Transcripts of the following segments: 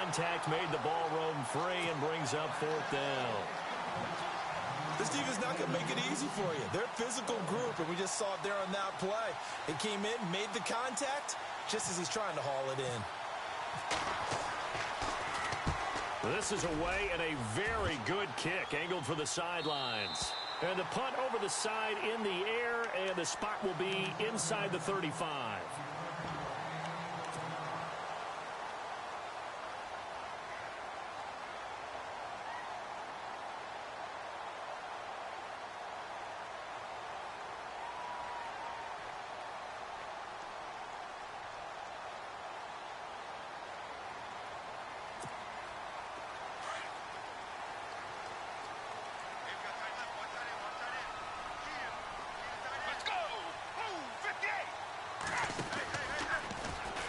contact made the ball roam free and brings up 4th down. This defense not going to make it easy for you. They're a physical group, and we just saw it there on that play. He came in, made the contact, just as he's trying to haul it in. This is away and a very good kick angled for the sidelines. And the punt over the side in the air, and the spot will be inside the 35.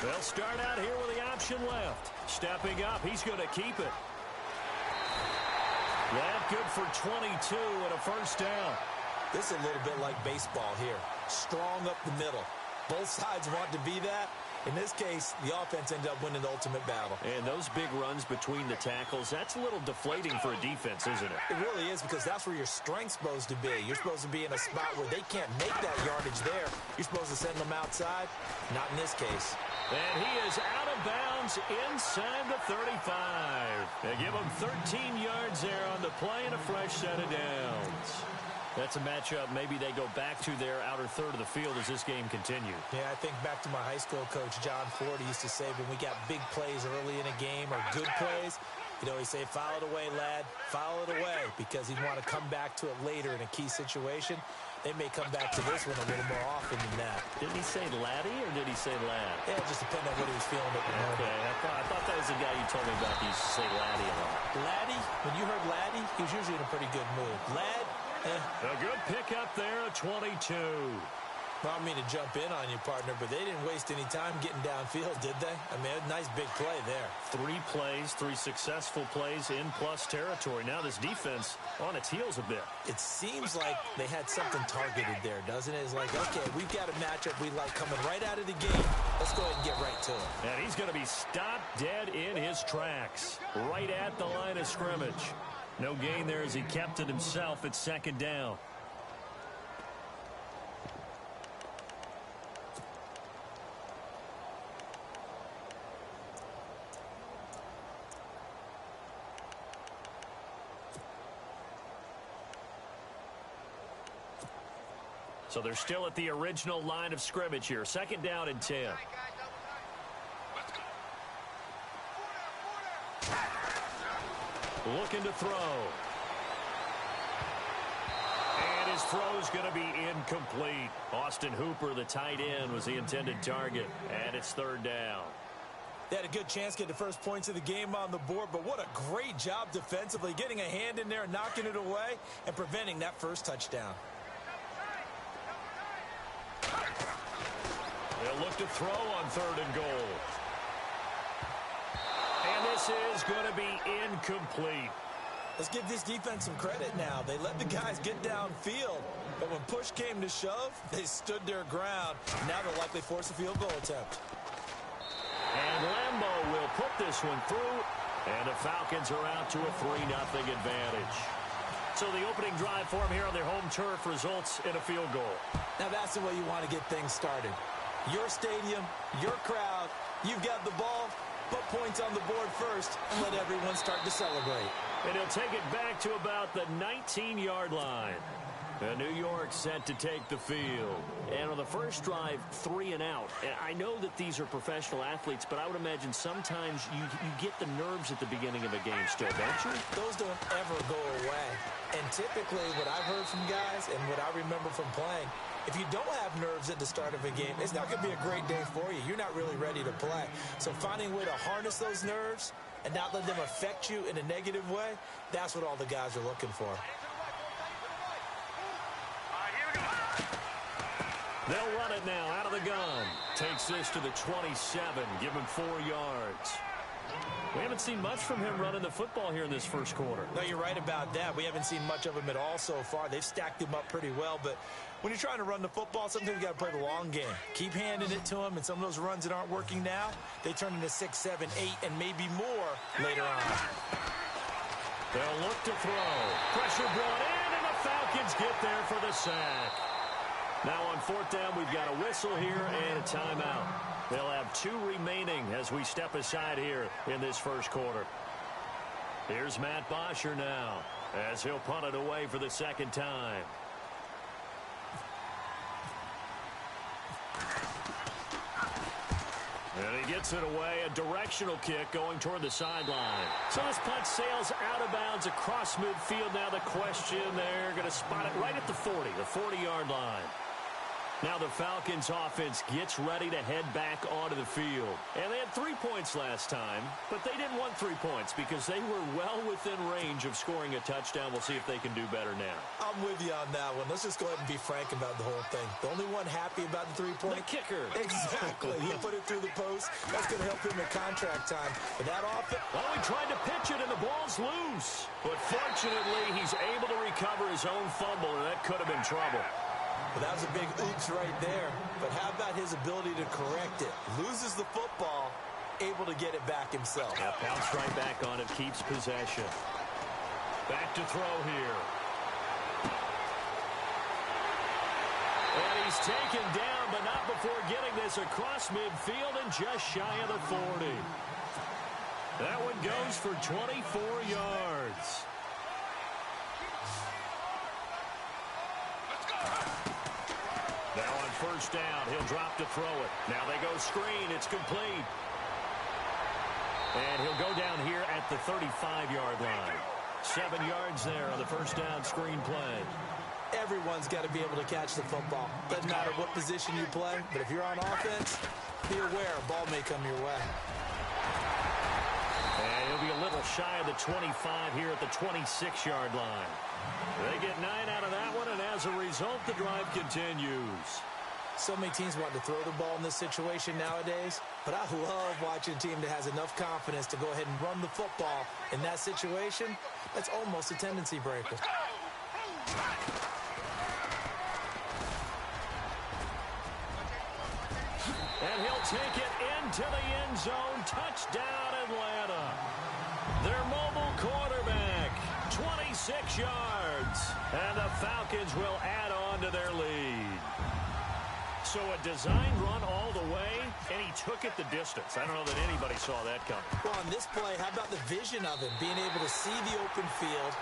They'll start out here with the option left. Stepping up, he's going to keep it. That good for 22 and a 1st down. This is a little bit like baseball here. Strong up the middle. Both sides want to be that. In this case, the offense ended up winning the ultimate battle. And those big runs between the tackles, that's a little deflating for a defense, isn't it? It really is, because that's where your strength's supposed to be. You're supposed to be in a spot where they can't make that yardage there. You're supposed to send them outside. Not in this case. And he is out of bounds inside the 35. They give him 13 yards there on the play and a fresh set of downs. That's a matchup maybe they go back to their outer third of the field as this game continues. Yeah, I think back to my high school coach, John Ford. He used to say when we got big plays early in a game or good plays, he'd always say, foul it away, lad, foul it away, because he'd want to come back to it later in a key situation. They may come back to this one a little more often than that. Didn't he say laddie or did he say lad? Yeah, it just depended on what he was feeling at the moment. Okay, I thought that was the guy you told me about. He used to say laddie a lot. Laddie, when you heard laddie, he was usually in a pretty good mood. Lad, A good pickup there at 22. Well, I mean to jump in on you, partner, but they didn't waste any time getting downfield, did they? I mean, a nice big play there. 3 plays, 3 successful plays in plus territory. Now this defense on its heels a bit. It seems like they had something targeted there, doesn't it? It's like, okay, we've got a matchup we like coming right out of the gate. Let's go ahead and get right to it. And he's going to be stopped dead in his tracks, right at the line of scrimmage. No gain there as he kept it himself at 2nd down. So they're still at the original line of scrimmage here. 2nd down and 10. Looking to throw. And his throw's going to be incomplete. Austin Hooper, the tight end, was the intended target. And it's 3rd down. They had a good chance to get the first points of the game on the board, but what a great job defensively, getting a hand in there, knocking it away, and preventing that first touchdown. They'll look to throw on 3rd and goal. And this is going to be incomplete. Let's give this defense some credit now. They let the guys get downfield, but when push came to shove, they stood their ground. Now they'll likely force a field goal attempt. And Lambeau will put this one through, and the Falcons are out to a 3-0 advantage. So the opening drive for them here on their home turf results in a field goal. Now that's the way you want to get things started. Your stadium, your crowd, you've got the ball, put points on the board first, and let everyone start to celebrate. And he'll take it back to about the 19-yard line. New York set to take the field. And on the first drive, 3 and out. And I know that these are professional athletes, but I would imagine sometimes you get the nerves at the beginning of a game still, don't you? Those don't ever go away. And typically what I've heard from guys and what I remember from playing, if you don't have nerves at the start of a game, it's not going to be a great day for you. You're not really ready to play. So finding a way to harness those nerves and not let them affect you in a negative way, that's what all the guys are looking for. They'll run it now out of the gun. Takes this to the 27. Give him 4 yards. We haven't seen much from him running the football here in this first quarter. No, you're right about that. We haven't seen much of him at all so far. They've stacked him up pretty well, but when you're trying to run the football, sometimes you got to play the long game. Keep handing it to him, and some of those runs that aren't working now, they turn into 6, 7, 8, and maybe more later on. They'll look to throw. Pressure brought in, and the Falcons get there for the sack. Now on 4th down, we've got a whistle here and a timeout. They'll have 2 remaining as we step aside here in this first quarter. Here's Matt Bosher now as he'll punt it away for the second time. And he gets it away, a directional kick going toward the sideline. So this punt sails out of bounds across midfield. Now the question, they're going to spot it right at the 40-yard line. Now the Falcons offense gets ready to head back onto the field. And they had 3 points last time, but they didn't want 3 points because they were well within range of scoring a touchdown. We'll see if they can do better now. I'm with you on that one. Let's just go ahead and be frank about the whole thing. The only one happy about the 3-point? The kicker. Exactly. He put it through the post. That's going to help him in contract time. But that offense... Well, he tried to pitch it, and the ball's loose. But fortunately, he's able to recover his own fumble, and that could have been trouble. Well, that was a big oops right there. But how about his ability to correct it? Loses the football, able to get it back himself. Yeah, bounce right back on it, keeps possession. Back to throw here. And he's taken down, but not before getting this across midfield and just shy of the 40. That one goes for 24 yards. Now on 1st down, he'll drop to throw it. Now they go screen. It's complete. And he'll go down here at the 35-yard line. 7 yards there on the 1st down screen play. Everyone's got to be able to catch the football. Doesn't matter what position you play, but if you're on offense, be aware a ball may come your way. And he'll be a little shy of the 25 here at the 26-yard line. They get 9 out of that one, and as a result, the drive continues. So many teams want to throw the ball in this situation nowadays, but I love watching a team that has enough confidence to go ahead and run the football in that situation. That's almost a tendency breaker. And he'll take it into the end zone. Touchdown, Atlanta. Their mobile quarterback, 26 yards. And the Falcons will add on to their lead. So a design run all the way, and he took it the distance. I don't know that anybody saw that coming. Well, on this play, how about the vision of him, being able to see the open field,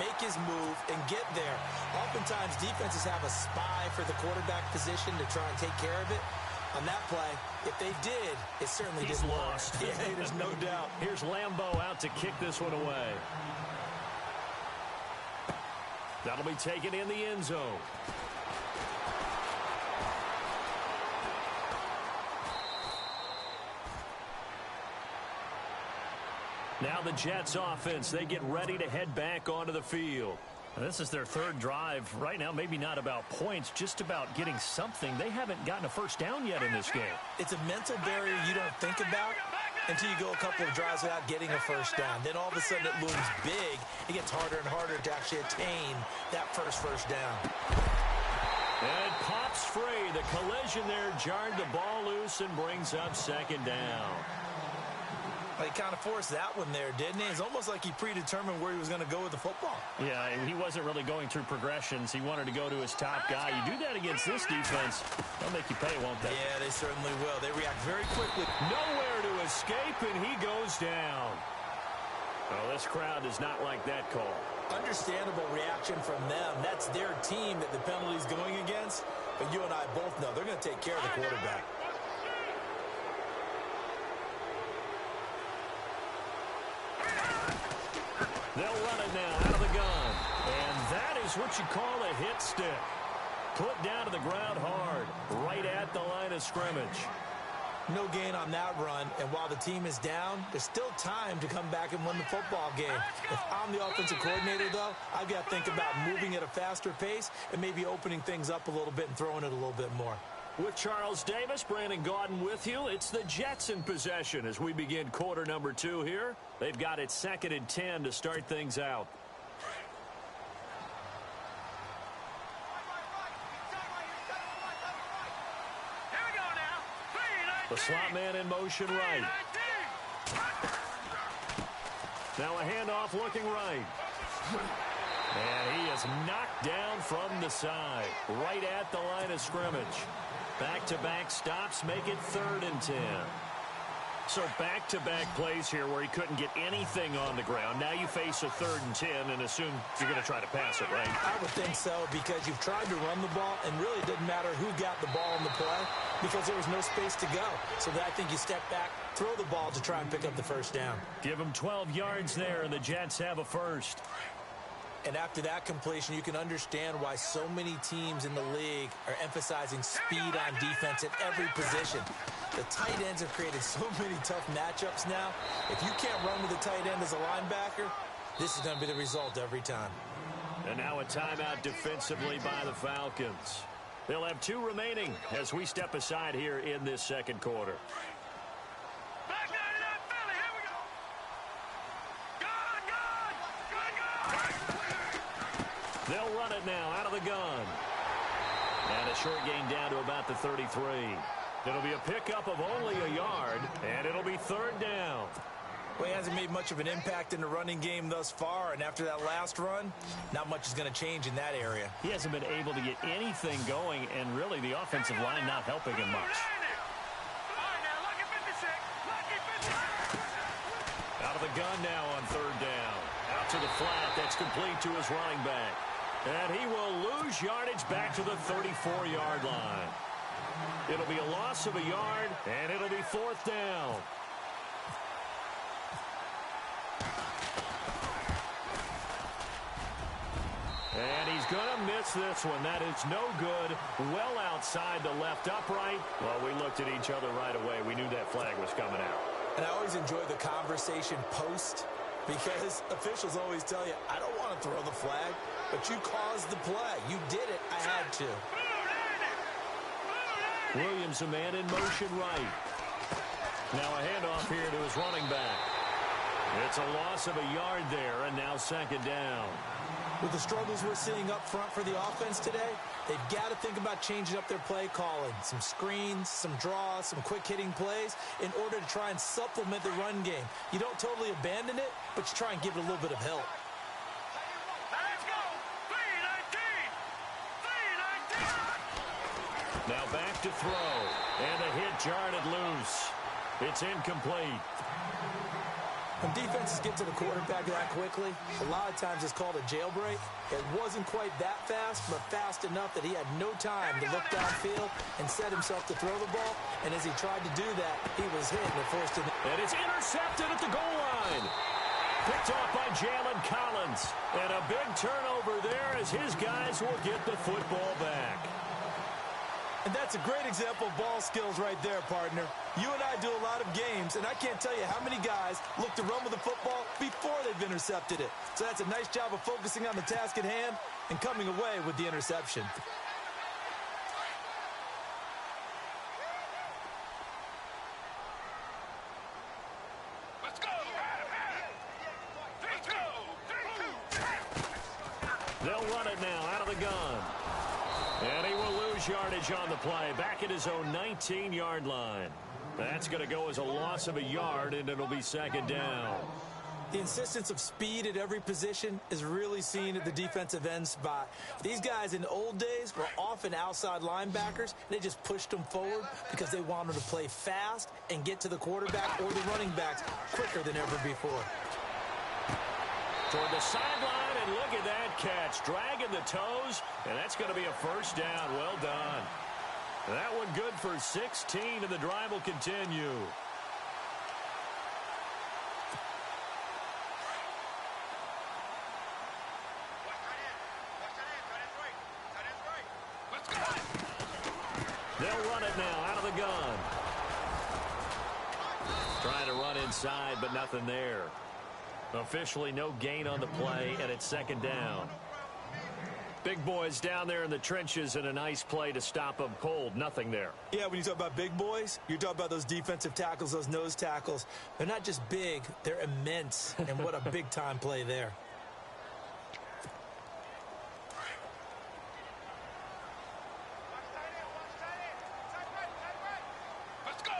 make his move, and get there. Oftentimes, defenses have a spy for the quarterback position to try and take care of it. On that play, if they did, it certainly didn't work. Lost. Yeah, there's no doubt. Here's Lambeau out to kick this one away. That'll be taken in the end zone. Now the Jets offense, they get ready to head back onto the field. This is their 3rd drive. Right now, maybe not about points, just about getting something. They haven't gotten a 1st down yet in this game. It's a mental barrier you don't think about until you go a couple of drives without getting a 1st down. Then all of a sudden it looms big. It gets harder and harder to actually attain that first down. And it pops free. The collision there jarred the ball loose and brings up 2nd down. He kind of forced that one there, didn't he? It's almost like he predetermined where he was going to go with the football. Yeah, he wasn't really going through progressions. He wanted to go to his top guy. You do that against this defense, they'll make you pay, won't they? Yeah, they certainly will. They react very quickly. Nowhere to escape, and he goes down. Oh, this crowd does not like that call. Understandable reaction from them. That's their team that the penalty's going against. But you and I both know they're going to take care of the quarterback. They'll run it now out of the gun. And that is what you call a hit stick. Put down to the ground hard, right at the line of scrimmage. No gain on that run, and while the team is down, there's still time to come back and win the football game. If I'm the offensive coordinator, though, I've got to think about moving at a faster pace and maybe opening things up a little bit and throwing it a little bit more. With Charles Davis, Brandon Gaudin with you. It's the Jets in possession as we begin quarter number 2 here. They've got it 2nd and 10 to start things out. The slot man in motion right. Now a handoff looking right. And he is knocked down from the side, right at the line of scrimmage. Back-to-back stops make it 3rd and 10. So back-to-back plays here where he couldn't get anything on the ground. Now you face a 3rd and 10 and assume you're going to try to pass it, right? I would think so, because you've tried to run the ball, and really it didn't matter who got the ball in the play because there was no space to go. So I think you step back, throw the ball to try and pick up the first down. Give him 12 yards there, and the Jets have a first. And after that completion, you can understand why so many teams in the league are emphasizing speed on defense at every position. The tight ends have created so many tough matchups now. If you can't run with a tight end as a linebacker, this is going to be the result every time. And now a timeout defensively by the Falcons. They'll have 2 remaining as we step aside here in this second quarter. They'll run it now out of the gun. And a short gain down to about the 33. It'll be a pickup of only a yard, and it'll be 3rd down. Well, he hasn't made much of an impact in the running game thus far, and after that last run, not much is going to change in that area. He hasn't been able to get anything going, and really the offensive line not helping him much. Out of the gun now on 3rd down. Out to the flat. That's complete to his running back. And he will lose yardage back to the 34-yard line. It'll be a loss of a yard, and it'll be 4th down. And he's going to miss this one. That is no good. Well outside the left upright. Well, we looked at each other right away. We knew that flag was coming out. And I always enjoy the conversation post, because officials always tell you, I don't want to throw the flag, but you caused the play. You did it. I had to. Williams, a man in motion right. Now a handoff here to his running back. It's a loss of a yard there, and now 2nd down. With the struggles we're seeing up front for the offense today, they've got to think about changing up their play calling. Some screens, some draws, some quick-hitting plays in order to try and supplement the run game. You don't totally abandon it, but you try and give it a little bit of help. Now back to throw, and a hit jarred loose. It's incomplete. When defenses get to the quarterback that quickly, a lot of times it's called a jailbreak. It wasn't quite that fast, but fast enough that he had no time to look downfield and set himself to throw the ball. And as he tried to do that, he was hit and forced it. And it's intercepted at the goal line. Picked off by Jalen Collins. And a big turnover there as his guys will get the football back. And that's a great example of ball skills right there, partner. You and I do a lot of games, and I can't tell you how many guys look to run with the football before they've intercepted it. So that's a nice job of focusing on the task at hand and coming away with the interception. Let's go! They'll run it now out of the gun. And he will lose yardage on the play, back at his own 19-yard line. That's going to go as a loss of a yard, and it'll be 2nd down. The insistence of speed at every position is really seen at the defensive end spot. These guys in the old days were often outside linebackers. They just pushed them forward because they wanted to play fast and get to the quarterback or the running backs quicker than ever before. Toward the sideline, and look at that catch. Dragging the toes, and that's going to be a 1st down. Well done. That one good for 16, and the drive will continue. They'll run it now out of the gun. Trying to run inside, but nothing there. Officially no gain on the play, and it's 2nd down. Big boys down there in the trenches, and a nice play to stop them cold. Nothing there. Yeah, when you talk about big boys, you're talking about those defensive tackles, those nose tackles. They're not just big, they're immense. And what a big-time play there. Let's go.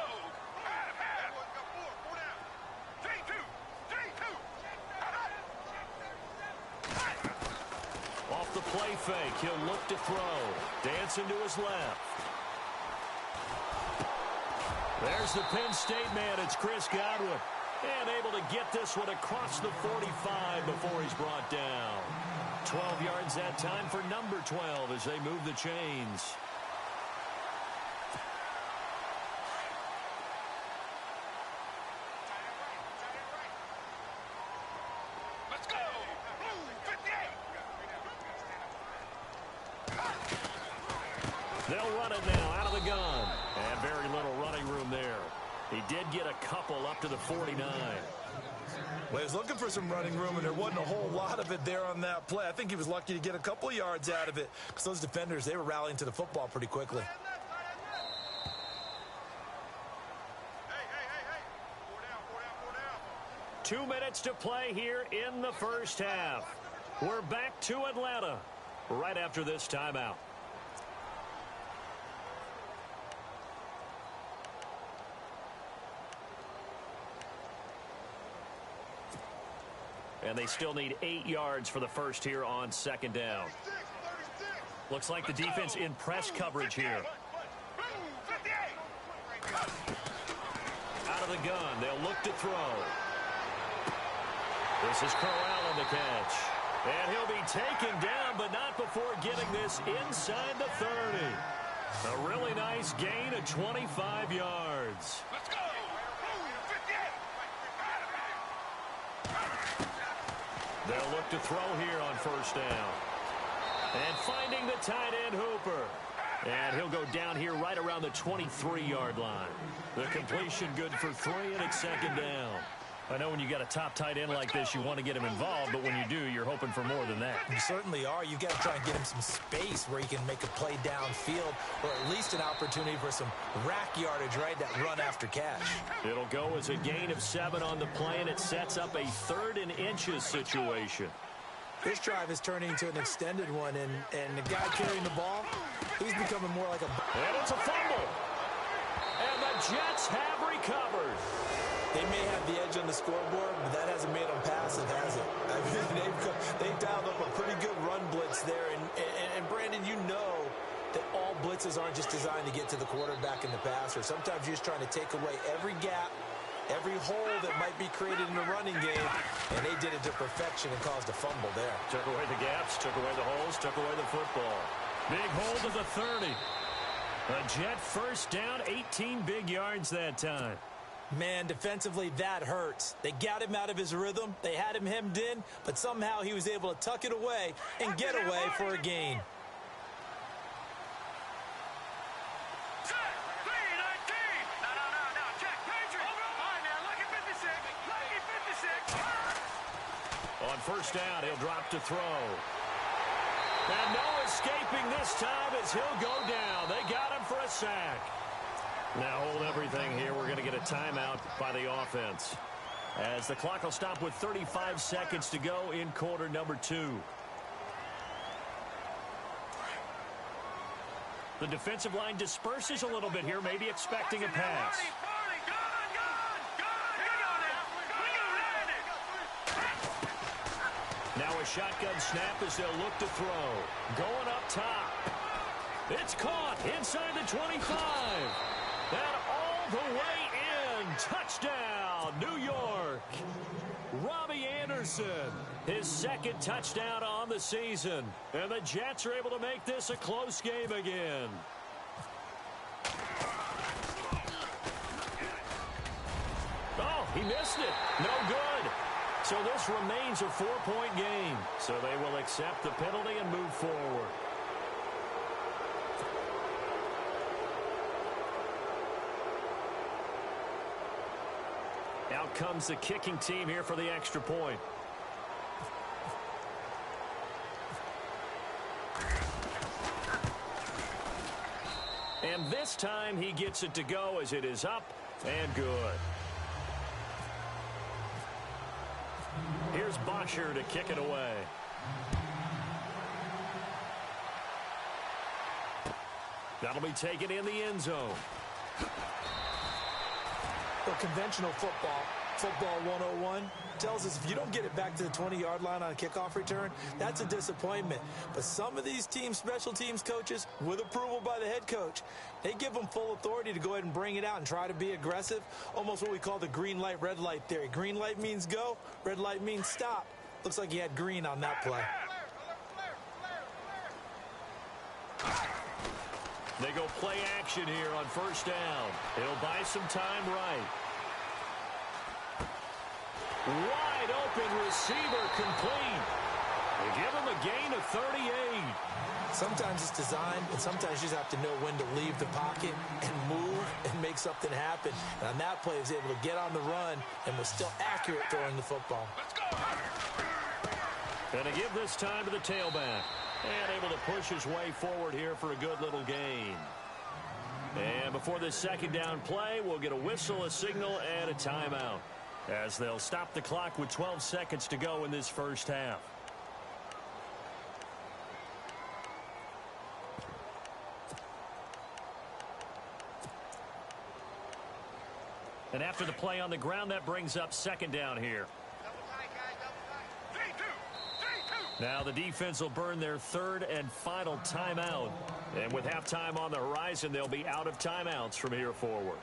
Off the play fake, he'll look to throw. Dancing to his left. There's the Penn State man. It's Chris Godwin. And able to get this one across the 45 before he's brought down. 12 yards that time for number 12 as they move the chains. Let's go. Blue 58. They'll run it now out of the gun. And very little running room there. He did get a couple up to the 49. Well, he was looking for some running room, and there wasn't a whole lot of it there on that play. I think he was lucky to get a couple yards out of it because those defenders, they were rallying to the football pretty quickly. Hey. 4 down. 2 minutes to play here in the first half. We're back to Atlanta right after this timeout. And they still need 8 yards for the first here on second down. Looks like the defense in press coverage here. Out of the gun, they'll look to throw. This is Corral on the catch. And he'll be taken down, but not before getting this inside the 30. A really nice gain of 25 yards. Let's go. They'll look to throw here on first down. And finding the tight end Hooper. And he'll go down here right around the 23-yard line. The completion good for 3, and it's second down. I know when you got a top tight end like this, you want to get him involved, but when you do, you're hoping for more than that. You certainly are. You've got to try and get him some space where he can make a play downfield, or at least an opportunity for some rack yardage, right? That run after catch. It'll go as a gain of 7 on the play, and it sets up a 3rd and inches situation. This drive is turning into an extended one, and the guy carrying the ball, he's becoming more like a... And it's a fumble. And the Jets have recovered. They may have the edge on the scoreboard, but that hasn't made them passive, has it? I mean, they've dialed up a pretty good run blitz there. And Brandon, you know that all blitzes aren't just designed to get to the quarterback in the passer. Sometimes you're just trying to take away every gap, every hole that might be created in the running game, and they did it to perfection and caused a fumble there. Took away the gaps, took away the holes, took away the football. Big hold of the 30. A Jet first down, 18 big yards that time. Man, defensively, that hurts. They got him out of his rhythm. They had him hemmed in, but somehow he was able to tuck it away and get away for a gain. On first down, he'll drop to throw. And no escaping this time as he'll go down. They got him for a sack. Now hold everything here. We're going to get a timeout by the offense, as the clock will stop with 35 seconds to go in quarter number 2. The defensive line disperses a little bit here, maybe expecting a pass. Now a shotgun snap as they'll look to throw. Going up top. It's caught inside the 25. And all the way in. Touchdown, New York. Robbie Anderson, his second touchdown on the season. And the Jets are able to make this a close game again. Oh, he missed it. No good. So this remains a 4-point game. So they will accept the penalty and move forward. Out comes the kicking team here for the extra point. And this time he gets it to go as it is up and good. Here's Bosher to kick it away. That'll be taken in the end zone. Well, conventional football 101, tells us if you don't get it back to the 20-yard line on a kickoff return, that's a disappointment. But some of these special teams coaches, with approval by the head coach, they give them full authority to go ahead and bring it out and try to be aggressive, almost what we call the green light, red light theory. Green light means go, red light means stop. Looks like he had green on that play. They go play action here on first down. It'll buy some time right. Wide open receiver complete. They give him a gain of 38. Sometimes it's designed, and sometimes you just have to know when to leave the pocket and move and make something happen. And on that play, he was able to get on the run and was still accurate throwing the football. Gonna give this time to the tailback. And able to push his way forward here for a good little gain. And before this second down play, we'll get a whistle, a signal, and a timeout, as they'll stop the clock with 12 seconds to go in this first half. And after the play on the ground, that brings up second down here. Now the defense will burn their third and final timeout. And with halftime on the horizon, they'll be out of timeouts from here forward.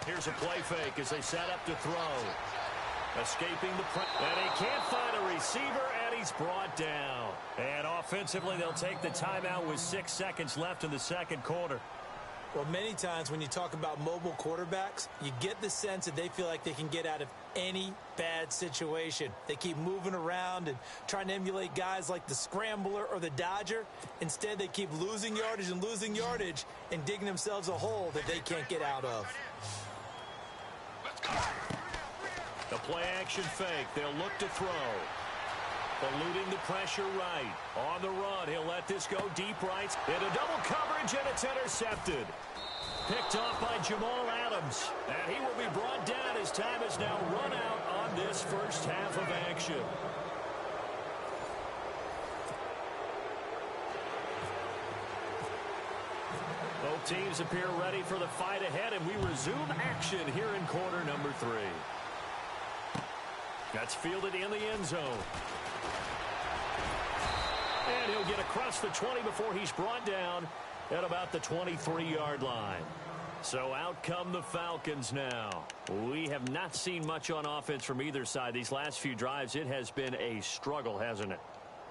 Here's a play fake as they set up to throw. Escaping the press. And he can't find a receiver, and he's brought down. And offensively, they'll take the timeout with 6 seconds left in the second quarter. Well, many times when you talk about mobile quarterbacks, you get the sense that they feel like they can get out of any bad situation. They keep moving around and trying to emulate guys like the Scrambler or the Dodger. Instead, they keep losing yardage and digging themselves a hole that they can't get out of. The play-action fake. They'll look to throw. Eluding the pressure right. On the run, he'll let this go deep right. Into double coverage, and it's intercepted. Picked off by Jamal Adams. And he will be brought down as time is now run out on this first half of action. Both teams appear ready for the fight ahead, and we resume action here in quarter number 3. That's fielded in the end zone. And he'll get across the 20 before he's brought down at about the 23-yard line. So out come the Falcons now. We have not seen much on offense from either side. These last few drives, it has been a struggle, hasn't it?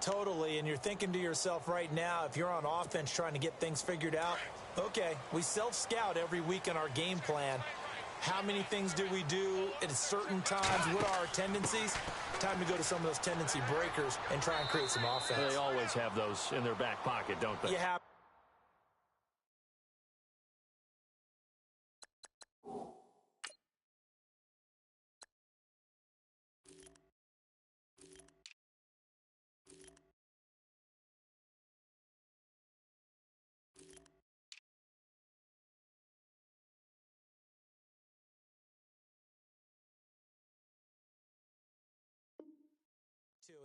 Totally, and you're thinking to yourself right now, if you're on offense trying to get things figured out, okay, we self-scout every week in our game plan. How many things do we do at certain times? What are our tendencies? Time to go to some of those tendency breakers and try and create some offense. They always have those in their back pocket, don't they? You have.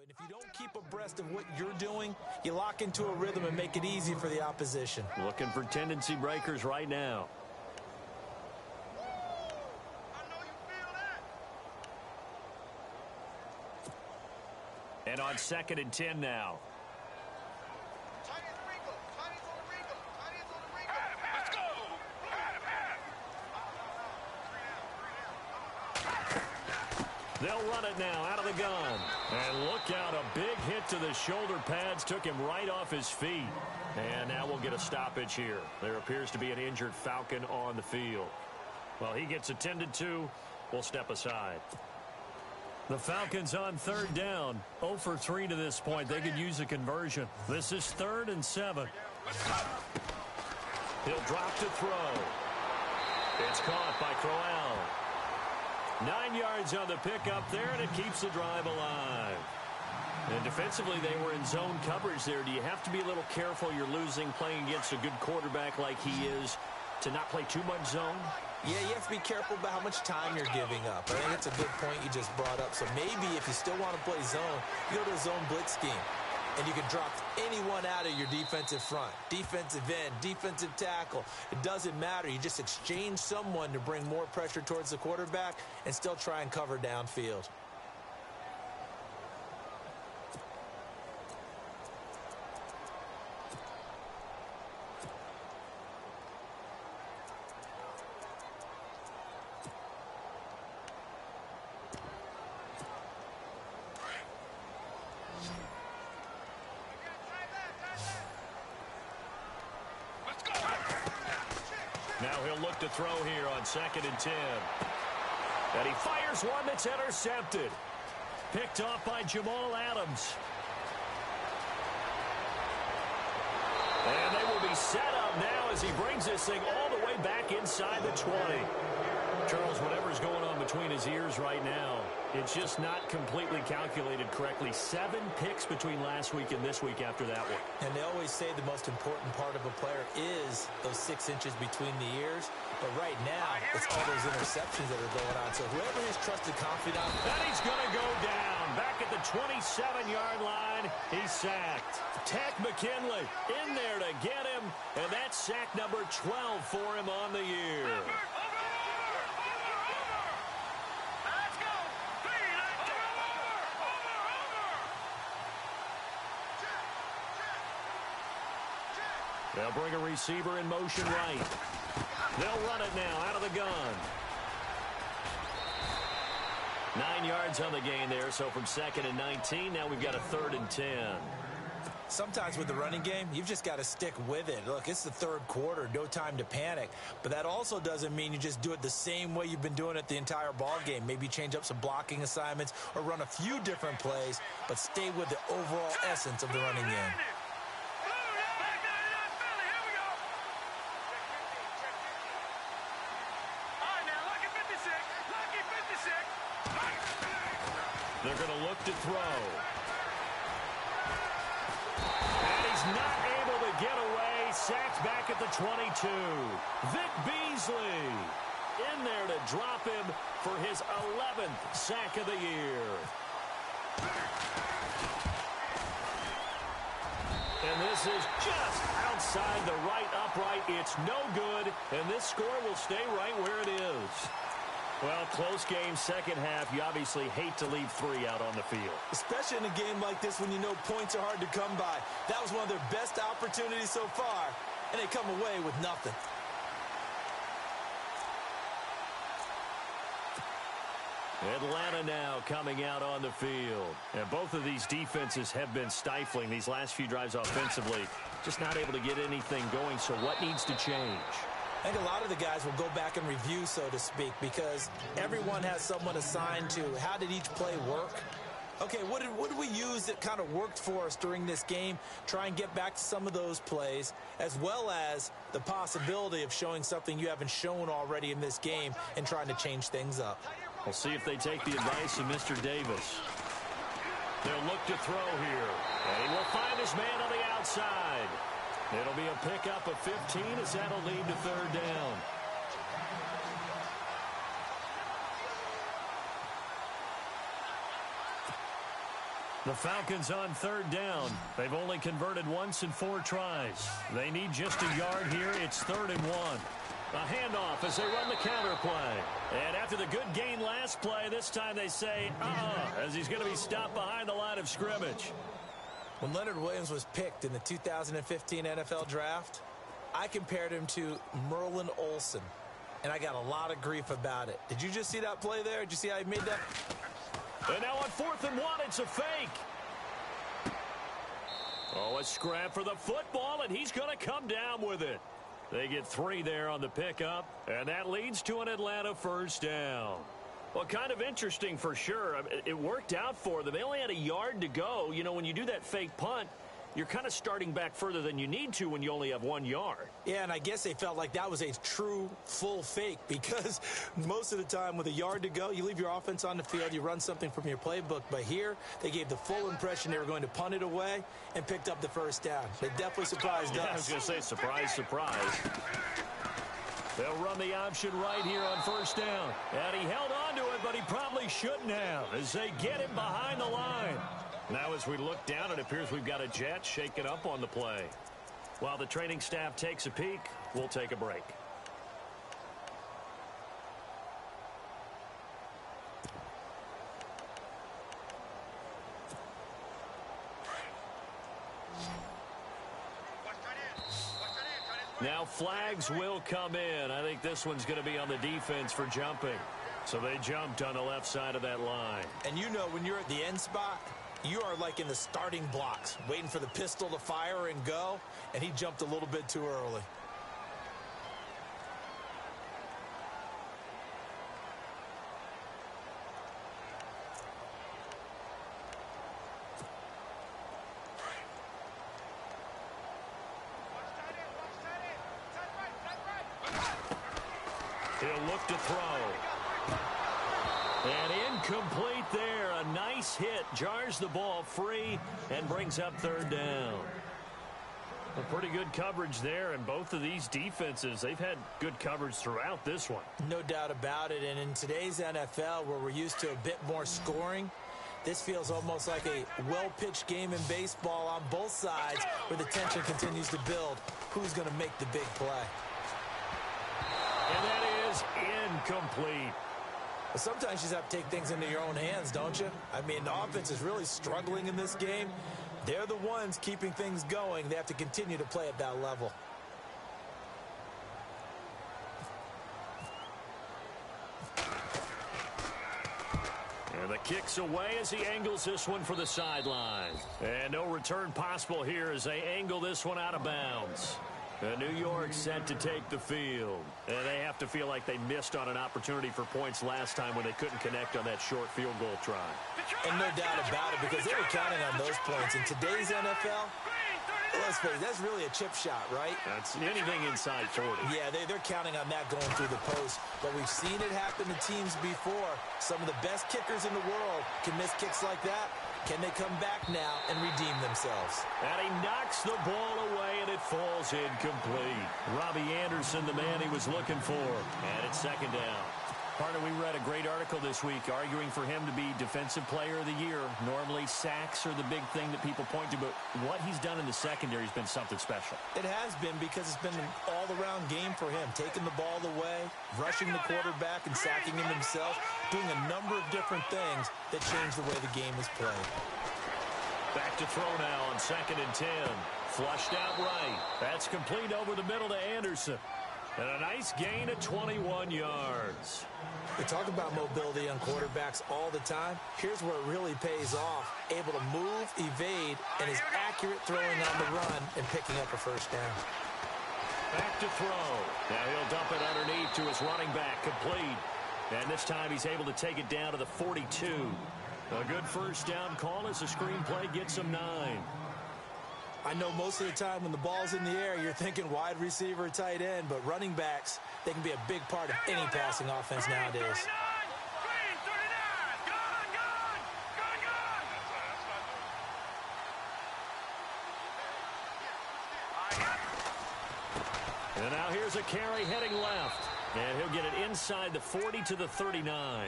And if you don't keep abreast of what you're doing, you lock into a rhythm and make it easy for the opposition. Looking for tendency breakers right now. And on 2nd and 10 now. They'll run it now out of the gun. And look out, a big hit to the shoulder pads took him right off his feet. And now we'll get a stoppage here. There appears to be an injured Falcon on the field. Well, he gets attended to. We'll step aside. The Falcons on third down. 0 for 3 to this point. They could use a conversion. This is 3rd and 7. He'll drop to throw. It's caught by Crowell. 9 yards on the pickup there, and it keeps the drive alive. And defensively, they were in zone coverage there. Do you have to be a little careful? You're losing playing against a good quarterback like he is to not play too much zone? Yeah, you have to be careful about how much time you're giving up. I think it's a good point you just brought up. So maybe if you still want to play zone, you go to a zone blitz scheme. And you can drop anyone out of your defensive front. Defensive end, defensive tackle. It doesn't matter. You just exchange someone to bring more pressure towards the quarterback and still try and cover downfield. Now he'll look to throw here on 2nd and 10. And he fires one that's intercepted. Picked off by Jamal Adams. And they will be set up now as he brings this thing all the way back inside the 20. Charles, whatever's going on between his ears right now, it's just not completely calculated correctly. 7 picks between last week and this week after that one. And they always say the most important part of a player is those 6 inches between the ears. But right now, it's all those interceptions that are going on. So whoever his trusted confidant. And he's going to go down. Back at the 27-yard line, he's sacked. Tack McKinley in there to get him. And that's sack number 12 for him on the year. They'll bring a receiver in motion right. They'll run it now out of the gun. 9 yards on the gain there, so from 2nd and 19, now we've got a 3rd and 10. Sometimes with the running game, you've just got to stick with it. Look, it's the 3rd quarter, no time to panic. But that also doesn't mean you just do it the same way you've been doing it the entire ball game. Maybe change up some blocking assignments or run a few different plays, but stay with the overall essence of the running game. They're going to look to throw. And he's not able to get away. Sacked back at the 22. Vic Beasley in there to drop him for his 11th sack of the year. And this is just outside the right upright. It's no good, and this score will stay right where it is. Well, close game, second half. You obviously hate to leave 3 out on the field. Especially in a game like this when you know points are hard to come by. That was one of their best opportunities so far, and they come away with nothing. Atlanta now coming out on the field. And both of these defenses have been stifling these last few drives offensively. Just not able to get anything going, so what needs to change? I think a lot of the guys will go back and review, so to speak, because everyone has someone assigned to how did each play work. Okay, what did we use that kind of worked for us during this game? Try and get back to some of those plays, as well as the possibility of showing something you haven't shown already in this game and trying to change things up. We'll see if they take the advice of Mr. Davis. They'll look to throw here. And he will find his man on the outside. It'll be a pickup of 15 as that'll lead to 3rd down. The Falcons on 3rd down. They've only converted once in 4 tries. They need just a yard here. It's 3rd and 1. A handoff as they run the counter play. And after the good gain last play, this time they say, as he's going to be stopped behind the line of scrimmage. When Leonard Williams was picked in the 2015 NFL Draft, I compared him to Merlin Olsen, and I got a lot of grief about it. Did you just see that play there? Did you see how he made that? And now on 4th and 1, it's a fake. Oh, a scrap for the football, and he's going to come down with it. They get 3 there on the pickup, and that leads to an Atlanta 1st down. Well, kind of interesting for sure. It worked out for them. They only had a yard to go. You know, when you do that fake punt, you're kind of starting back further than you need to when you only have 1 yard. Yeah, and I guess they felt like that was a true full fake because most of the time with a yard to go, you leave your offense on the field, you run something from your playbook. But here, they gave the full impression they were going to punt it away and picked up the first down. They definitely surprised us. I was going to say, surprise, surprise. They'll run the option right here on first down. And he held on to it, but he probably shouldn't have as they get him behind the line. Now as we look down, it appears we've got a jet shaking up on the play. While the training staff takes a peek, we'll take a break. Now flags will come in. I think this one's going to be on the defense for jumping. So they jumped on the left side of that line. And you know when you're at the end spot, you are like in the starting blocks, waiting for the pistol to fire and go, and he jumped a little bit too early. He'll look to throw. And incomplete there. A nice hit. Jars the ball free and brings up third down. A pretty good coverage there, and both of these defenses, they've had good coverage throughout this one. No doubt about it. And in today's NFL, where we're used to a bit more scoring, this feels almost like a well-pitched game in baseball on both sides where the tension continues to build. Who's going to make the big play? And that is incomplete. But sometimes you just have to take things into your own hands, don't you? I mean, the offense is really struggling in this game. They're the ones keeping things going. They have to continue to play at that level. And the kick's away as he angles this one for the sideline. And no return possible here as they angle this one out of bounds. New York set to take the field. And they have to feel like they missed on an opportunity for points last time when they couldn't connect on that short field goal try. And no doubt about it, because they were counting on those points. In today's NFL, let's face it, that's really a chip shot, right? That's anything inside 40. Yeah, they're counting on that going through the post. But we've seen it happen to teams before. Some of the best kickers in the world can miss kicks like that. Can they come back now and redeem themselves? And he knocks the ball away, and it falls incomplete. Robbie Anderson, the man he was looking for. And it's second down. Partner, we read a great article this week arguing for him to be Defensive Player of the Year. Normally, sacks are the big thing that people point to, but what he's done in the secondary has been something special. It has been, because it's been an all-around game for him. Taking the ball away, rushing the quarterback, and sacking him himself, doing a number of different things that change the way the game is played. Back to throw now on 2nd and 10. Flushed out right. That's complete over the middle to Anderson. And a nice gain of 21 yards. We talk about mobility on quarterbacks all the time. Here's where it really pays off. Able to move, evade, and is accurate throwing on the run and picking up a first down. Back to throw. Now he'll dump it underneath to his running back. Complete. And this time he's able to take it down to the 42. A good first down call as the screenplay gets him 9. I know most of the time when the ball's in the air, you're thinking wide receiver, tight end, but running backs, they can be a big part of any passing offense nowadays. And now here's a carry heading left. And he'll get it inside the 40 to the 39.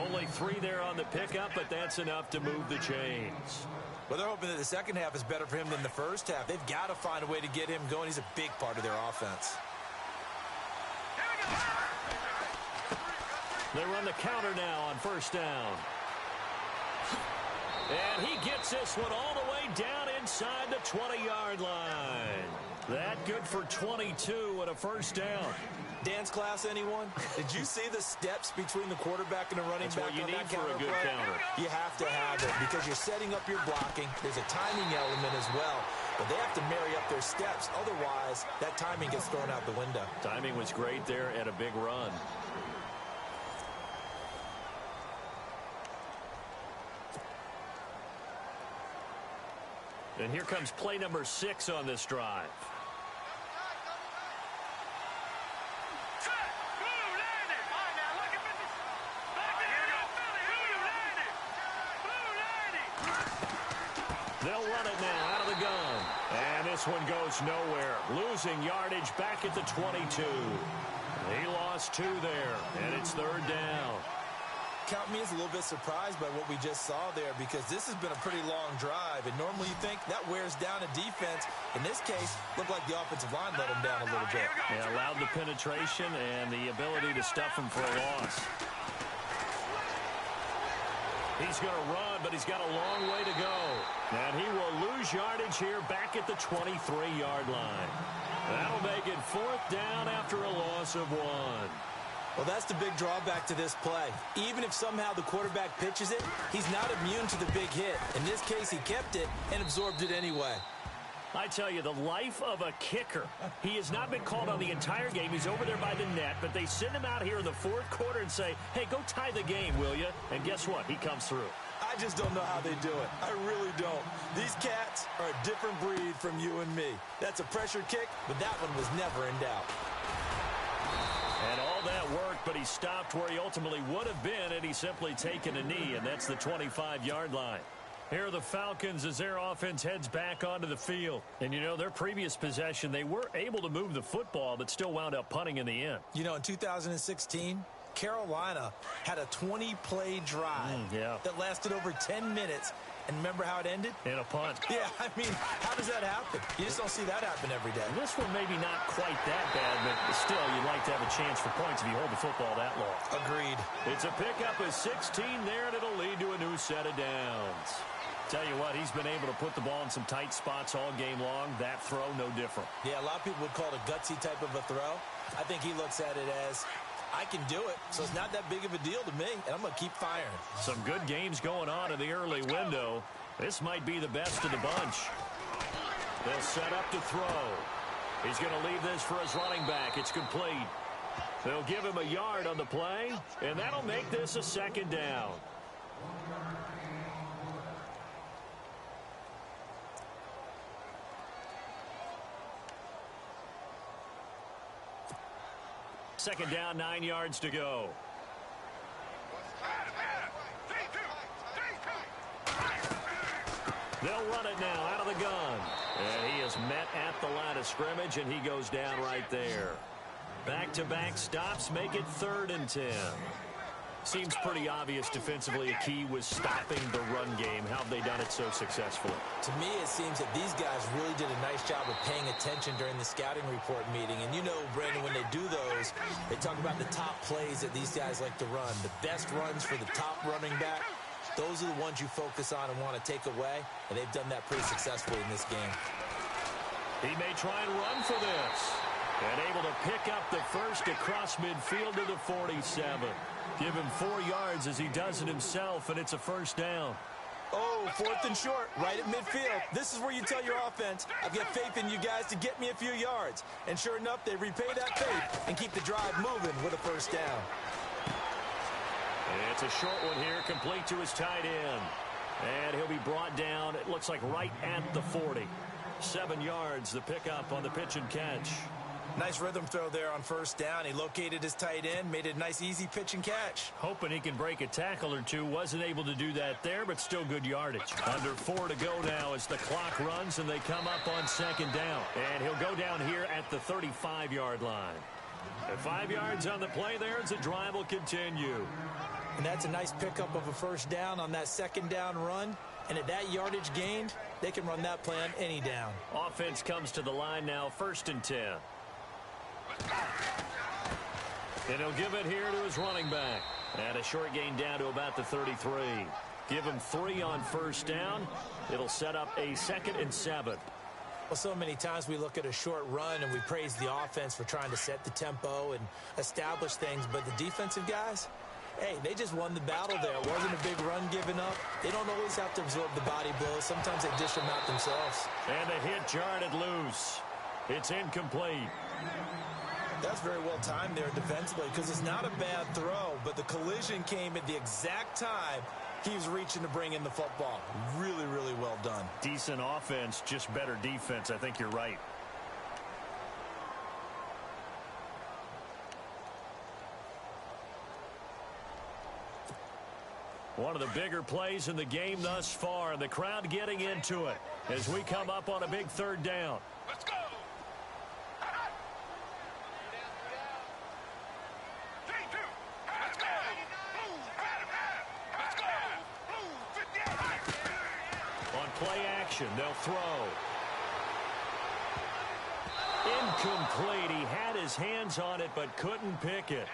Only 3 there on the pickup, but that's enough to move the chains. Well, they're hoping that the second half is better for him than the first half. They've got to find a way to get him going. He's a big part of their offense. They run the counter now on first down. And he gets this one all the way down inside the 20-yard line. That good for 22 and a first down. Dance class, anyone? Did you see the steps between the quarterback and the running back on that counter play? That's what you need for a good counter. You have to have it because you're setting up your blocking. There's a timing element as well. But they have to marry up their steps. Otherwise, that timing gets thrown out the window. Timing was great there and a big run. And here comes play number 6 on this drive. They'll run it now out of the gun. And this one goes nowhere. Losing yardage back at the 22. He lost 2 there, and it's 3rd down. Count me as a little bit surprised by what we just saw there, because this has been a pretty long drive, and normally you think that wears down a defense. In this case, looked like the offensive line let him down a little bit. Yeah, allowed the penetration and the ability to stuff him for a loss. He's going to run, but he's got a long way to go. And he will lose yardage here back at the 23-yard line. That'll make it 4th down after a loss of 1. Well, that's the big drawback to this play. Even if somehow the quarterback pitches it, he's not immune to the big hit. In this case, he kept it and absorbed it anyway. I tell you, the life of a kicker. He has not been called on the entire game. He's over there by the net, but they send him out here in the 4th quarter and say, hey, go tie the game, will you? And guess what? He comes through. I just don't know how they do it. I really don't. These cats are a different breed from you and me. That's a pressure kick, but that one was never in doubt. And all that worked, but he stopped where he ultimately would have been had he simply taken a knee, and that's the 25-yard line. Here are the Falcons as their offense heads back onto the field. And, you know, their previous possession, they were able to move the football, but still wound up punting in the end. You know, in 2016, Carolina had a 20-play drive that lasted over 10 minutes. And remember how it ended? In a punt. Yeah, I mean, how does that happen? You just don't see that happen every day. This one maybe not quite that bad, but still, you'd like to have a chance for points if you hold the football that long. Agreed. It's a pickup of 16 there, and it'll lead to a new set of downs. Tell you what, he's been able to put the ball in some tight spots all game long. That throw, no different. Yeah, a lot of people would call it a gutsy type of a throw. I think he looks at it as, I can do it, so it's not that big of a deal to me, and I'm going to keep firing. Some good games going on in the early window. This might be the best of the bunch. They'll set up to throw. He's going to leave this for his running back. It's complete. They'll give him a yard on the play, and that'll make this a 2nd down. Second down, 9 yards to go. They'll run it now out of the gun. And he is met at the line of scrimmage, and he goes down right there. Back-to-back stops make it 3rd and 10. Seems pretty obvious defensively a key was stopping the run game. How have they done it so successfully? To me, it seems that these guys really did a nice job of paying attention during the scouting report meeting. And you know, Brandon, when they do those, they talk about the top plays that these guys like to run. The best runs for the top running back, those are the ones you focus on and want to take away. And they've done that pretty successfully in this game. He may try and run for this. And able to pick up the first across midfield to the 47. Give him 4 yards as he does it himself, and it's a 1st down. Oh, 4th and short, right at midfield. This is where you tell your offense, I've got faith in you guys to get me a few yards. And sure enough, they repay that faith and keep the drive moving with a 1st down. It's a short one here, complete to his tight end. And he'll be brought down, it looks like right at the 40. 7 yards, the pickup on the pitch and catch. Nice rhythm throw there on 1st down. He located his tight end, made it a nice, easy pitch and catch. Hoping he can break a tackle or two. Wasn't able to do that there, but still good yardage. Under 4 to go now as the clock runs, and they come up on 2nd down. And he'll go down here at the 35-yard line. And 5 yards on the play there as the drive will continue. And that's a nice pickup of a 1st down on that 2nd down run. And at that yardage gained, they can run that play on any down. Offense comes to the line now, 1st and 10. And he'll give it here to his running back. And a short gain down to about the 33. Give him 3 on 1st down. It'll set up a 2nd and 7. Well, so many times we look at a short run and we praise the offense for trying to set the tempo and establish things. But the defensive guys, hey, they just won the battle there. It wasn't a big run given up. They don't always have to absorb the body blows. Sometimes they dish them out themselves. And the hit jarred it loose. It's incomplete. That's very well timed there defensively because it's not a bad throw, but the collision came at the exact time He was reaching to bring in the football. Really, really well done. Decent offense, just better defense. I think you're right. One of the bigger plays in the game thus far, and the crowd getting into it as we come up on a big third down. Let's go. 3-2. Let's go. Let's go. 58. On play action, they'll throw. Incomplete. He had his hands on it but couldn't pick it.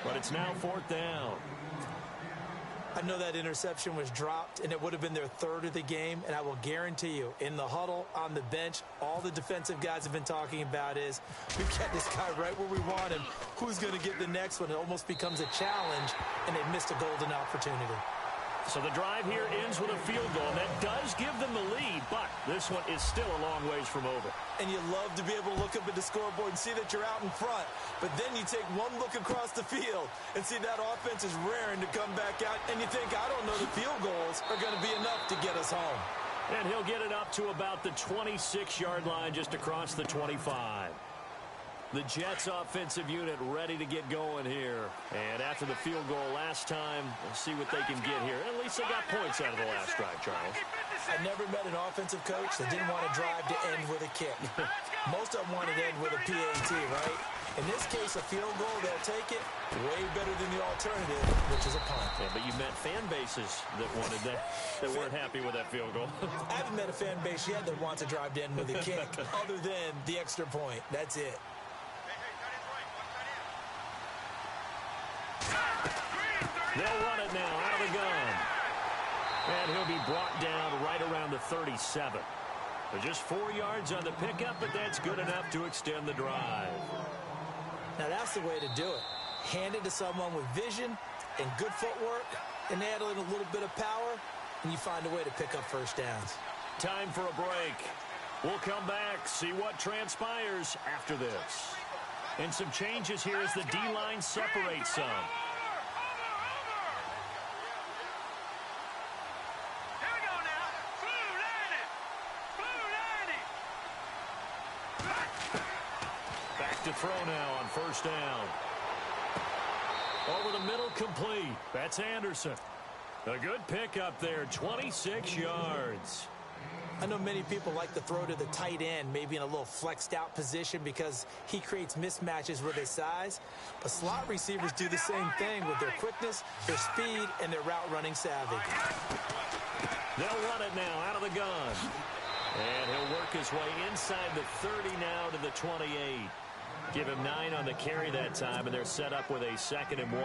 But it's now 4th down. I know that interception was dropped, and it would have been their 3rd of the game, and I will guarantee you, in the huddle, on the bench, all the defensive guys have been talking about is, we've got this guy right where we want him. Who's going to get the next one? It almost becomes a challenge, and they missed a golden opportunity. So the drive here ends with a field goal, and that does give them the lead, but this one is still a long ways from over. And you love to be able to look up at the scoreboard and see that you're out in front, but then you take one look across the field and see that offense is raring to come back out, and you think, I don't know, the field goals are going to be enough to get us home. And he'll get it up to about the 26-yard line, just across the 25. The Jets offensive unit ready to get going here. And after the field goal last time, we'll see what they can get here. At least they got points out of the last drive, Charles. I never met an offensive coach that didn't want to drive to end with a kick. Most of them wanted to end with a PAT, right? In this case, a field goal, they'll take it way better than the alternative, which is a punt. Yeah, but you met fan bases that wanted that weren't happy with that field goal. I haven't met a fan base yet that wants to drive to end with a kick, other than the extra point. That's it. They'll run it now out of the gun. And he'll be brought down right around the 37. But just 4 yards on the pickup, but that's good enough to extend the drive. Now that's the way to do it. Hand it to someone with vision and good footwork, and add in a little bit of power, and you find a way to pick up first downs. Time for a break. We'll come back, see what transpires after this. And some changes here as the D-line separates some. To throw now on first down. Over the middle, complete. That's Anderson. A good pickup there, 26 yards. I know many people like to throw to the tight end, maybe in a little flexed out position because he creates mismatches with his size. But slot receivers do the same thing with their quickness, their speed, and their route running savvy. They'll run it now out of the gun. And he'll work his way inside the 30 now to the 28. Give him 9 on the carry that time, and they're set up with a 2nd and 1.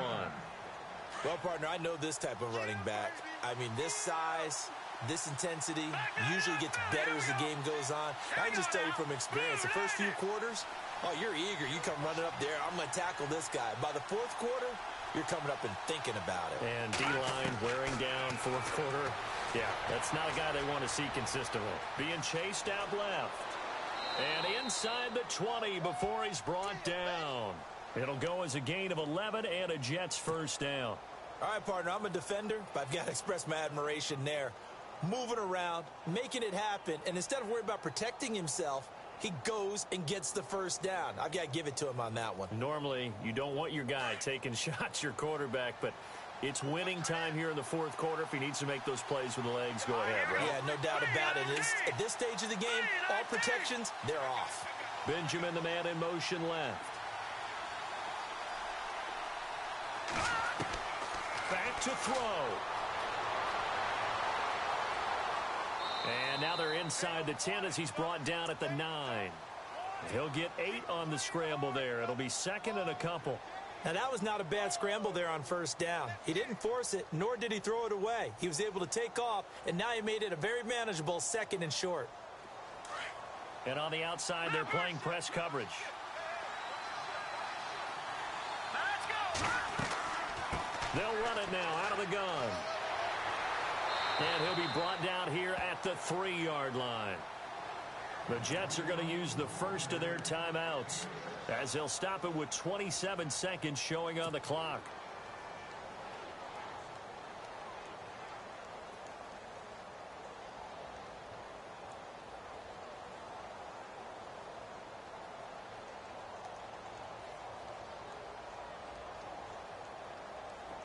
Well, partner, I know this type of running back. I mean, this size, this intensity usually gets better as the game goes on. I can just tell you from experience, the first few quarters, oh, you're eager. You come running up there, I'm going to tackle this guy. By the 4th quarter, you're coming up and thinking about it. And D-line wearing down 4th quarter. Yeah, that's not a guy they want to see consistently. Being chased out left. And inside the 20 before he's brought down. It'll go as a gain of 11 and a Jets first down. All right, partner, I'm a defender, but I've got to express my admiration there. Moving around, making it happen, and instead of worrying about protecting himself, he goes and gets the first down. I've got to give it to him on that one. Normally, you don't want your guy taking shots, your quarterback, but it's winning time here in the 4th quarter. If he needs to make those plays with the legs, go ahead, right? Yeah, no doubt about it. At this stage of the game, all protections, they're off. Benjamin, the man in motion left. Back to throw. And now they're inside the 10 as he's brought down at the 9. He'll get 8 on the scramble there. It'll be 2nd and a couple. Now, that was not a bad scramble there on first down. He didn't force it, nor did he throw it away. He was able to take off, and now he made it a very manageable 2nd and short. And on the outside, they're playing press coverage. They'll run it now out of the gun. And he'll be brought down here at the 3-yard line. The Jets are going to use the first of their timeouts, as they'll stop it with 27 seconds showing on the clock.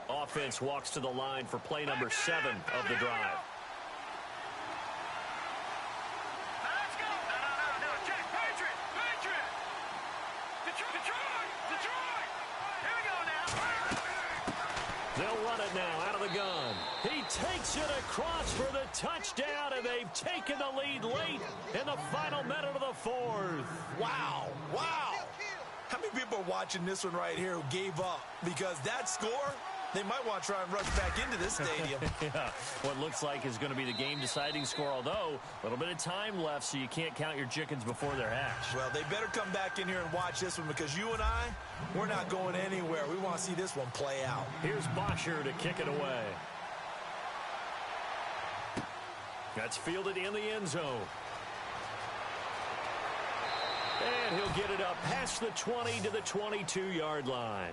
Offense walks to the line for play number 7 of the drive. Let's go. No. Check. Patriot. Detroit. Here we go now. They'll run it now out of the gun. He takes it across for the touchdown, and they've taken the lead late in the final minute of the 4th. Wow. How many people are watching this one right here who gave up? Because that score, they might want to try and rush back into this stadium. Yeah, what looks like is going to be the game-deciding score, although a little bit of time left, so you can't count your chickens before they're hatched. Well, they better come back in here and watch this one, because you and I, we're not going anywhere. We want to see this one play out. Here's Bosher to kick it away. That's fielded in the end zone. And he'll get it up past the 20 to the 22-yard line.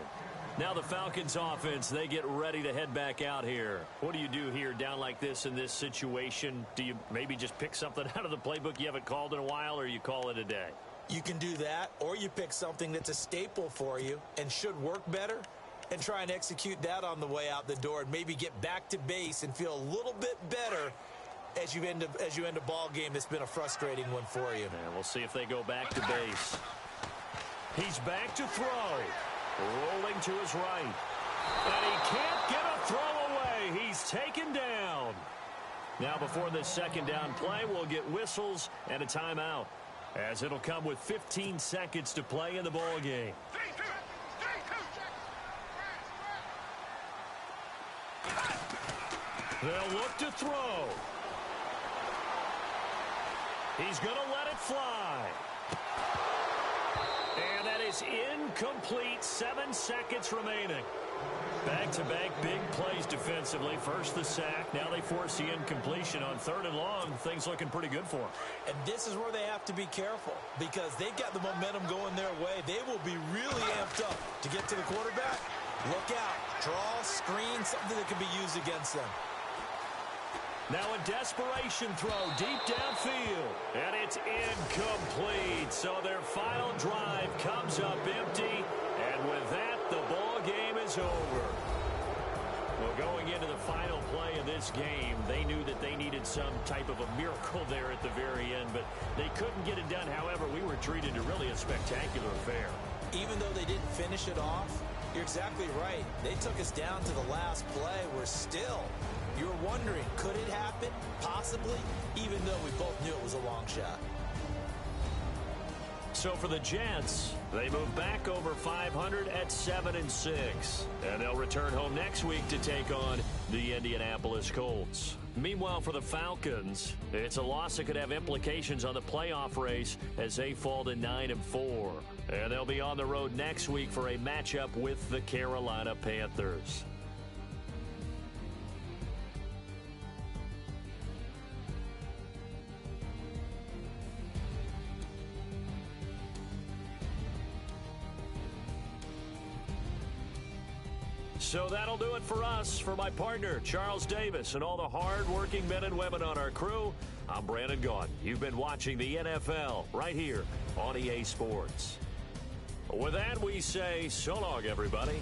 Now the Falcons offense, they get ready to head back out here. What do you do here down like this in this situation? Do you maybe just pick something out of the playbook you haven't called in a while, or you call it a day? You can do that, or you pick something that's a staple for you and should work better and try and execute that on the way out the door and maybe get back to base and feel a little bit better as you end a ball game that's been a frustrating one for you. And we'll see if they go back to base. He's back to throw. Rolling to his right. And he can't get a throw away. He's taken down. Now before this second down play, we'll get whistles and a timeout, as it'll come with 15 seconds to play in the ball game. 3-2. They'll look to throw. He's going to let it fly. And that is incomplete. 7 seconds remaining. Back-to-back big plays defensively. First the sack. Now they force the incompletion on 3rd and long. Things looking pretty good for them. And this is where they have to be careful, because they've got the momentum going their way. They will be really amped up to get to the quarterback. Look out. Draw, screen, something that can be used against them. Now a desperation throw deep downfield. And it's incomplete. So their final drive comes up empty. And with that, the ball game is over. Well, going into the final play of this game, they knew that they needed some type of a miracle there at the very end, but they couldn't get it done. However, we were treated to really a spectacular affair. Even though they didn't finish it off, you're exactly right. They took us down to the last play. We're still, you were wondering, could it happen? Possibly, even though we both knew it was a long shot. So for the Jets, they move back over 500 at 7-6. And they'll return home next week to take on the Indianapolis Colts. Meanwhile, for the Falcons, it's a loss that could have implications on the playoff race as they fall to 9-4. And they'll be on the road next week for a matchup with the Carolina Panthers. So that'll do it for us. For my partner, Charles Davis, and all the hard-working men and women on our crew, I'm Brandon Gaudin. You've been watching the NFL right here on EA Sports. With that, we say so long, everybody.